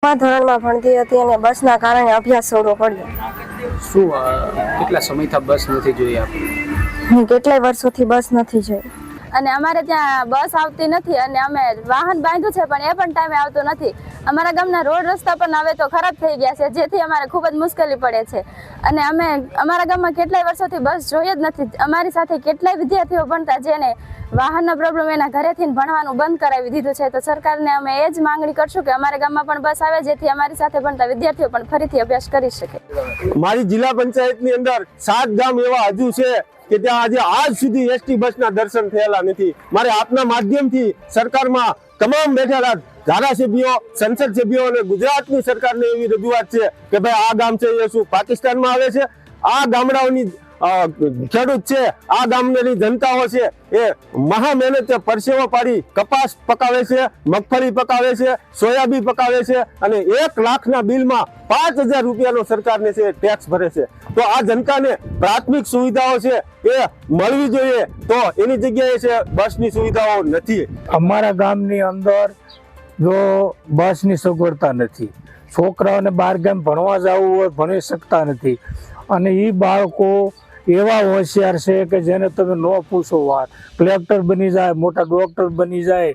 10મા ધોરણમાં ભણતી હતી અને બસના કારણે અભ્યાસ છોડવો પડ્યો. શું કેટલા સમયથી બસ નથી જોઈ આપણે? હું કેટલાય વર્ષોથી બસ નથી જોઈ. અને અમારે ત્યાં બસ આવતી નથી અને અમે વાહન બાંધ્યું છે પણ એ પણ ટાઈમે આવતું નથી. અમારા ગામના રોડ રસ્તા પણ હવે તો ખરાબ થઈ ગયા છે, જેથી અમારે ખૂબ જ મુશ્કેલી પડે છે. અને અમે અમારા ગામમાં કેટલાય વર્ષોથી બસ જોઈએ જ નથી. અમારી સાથે કેટલાય વિદ્યાર્થીઓ ભણતા જેને વાહનનો પ્રોબ્લેમ એના ઘરેથી ભણવાનું બંધ કરાવી દીધું છે. તો સરકારને અમે એ જ માંગણી કરશું કે અમારા ગામમાં પણ બસ આવે, જેથી અમારી સાથે ભણતા વિદ્યાર્થીઓ પણ ફરીથી અભ્યાસ કરી શકે. મારી જિલ્લા પંચાયતની અંદર 7 ગામ એવા હજુ છે કે ત્યાં આજ સુધી એસટી બસના દર્શન થયેલા નથી. મારે આપના માધ્યમથી સરકારમાં તમામ બેઠેલા ધારાસભ્યો, સંસદ સભ્યો અને ગુજરાતની સરકારને એવી રજૂઆત છે કે ભાઈ આ ગામ છે એ શું પાકિસ્તાનમાં આવે છે? આ ગામડાઓની ખેડૂત છે, આ ગામની જનતાઓ છે એ મહા મહેનતે પરસેવો પાડી કપાસ પકાવે છે, મગફળી પકાવે છે, સોયાબીન પકાવે છે અને 1 લાખના બિલમાં 5000 રૂપિયાનો સરકારને છે ટેક્સ ભરે છે. તો આ જનતાને પ્રાથમિક સુવિધાઓ છે એ મળવી જોઈએ, તો એની જગ્યાએ છે બસની સુવિધાઓ નથી. અમારા ગામની અંદર જો બસની સગવડતા નથી, છોકરાઓને બહાર ગામ ભણવા જવું હોય ભણી શકતા નથી. અને એ બાળકો એવા હોશિયાર છે કે જેને તમે ન પૂછો વાત. કલેક્ટર બની જાય, મોટા ડોક્ટર બની જાય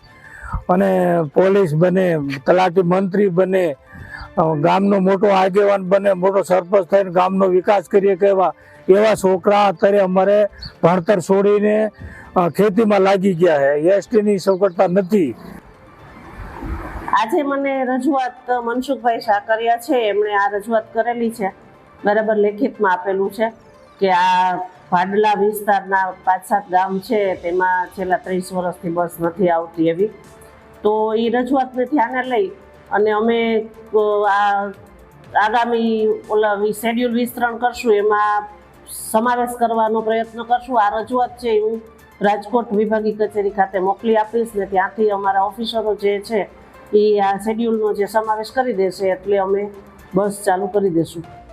અને પોલીસ બને, તલાટી મંત્રી બને, ગામનો મોટો આગેવાન બને, મોટો સરપંચ થઈને ગામનો વિકાસ કરીએ કે એવા છોકરા અત્યારે અમારે ભણતર છોડીને ખેતીમાં લાગી ગયા છે. એસટીની સગવડતા નથી. આજે મને રજૂઆત મનસુખભાઈ સાકરિયા છે, એમણે આ રજૂઆત કરેલી છે, બરાબર લેખિતમાં આપેલું છે કે આ ભાડલા વિસ્તારના 5-7 ગામ છે તેમાં છેલ્લા 30 વર્ષથી બસ નથી આવતી એવી. તો એ રજૂઆતને ધ્યાને લઈ અને અમે આ આગામી શેડ્યુલ વિસ્તરણ કરશું, એમાં સમાવેશ કરવાનો પ્રયત્ન કરશું. આ રજૂઆત છે હું રાજકોટ વિભાગીય કચેરી ખાતે મોકલી આપીશ ને ત્યાંથી અમારા ઓફિસરો જે છે એ આ શેડ્યુલનો જે સમાવેશ કરી દેશે એટલે અમે બસ ચાલુ કરી દઈશું.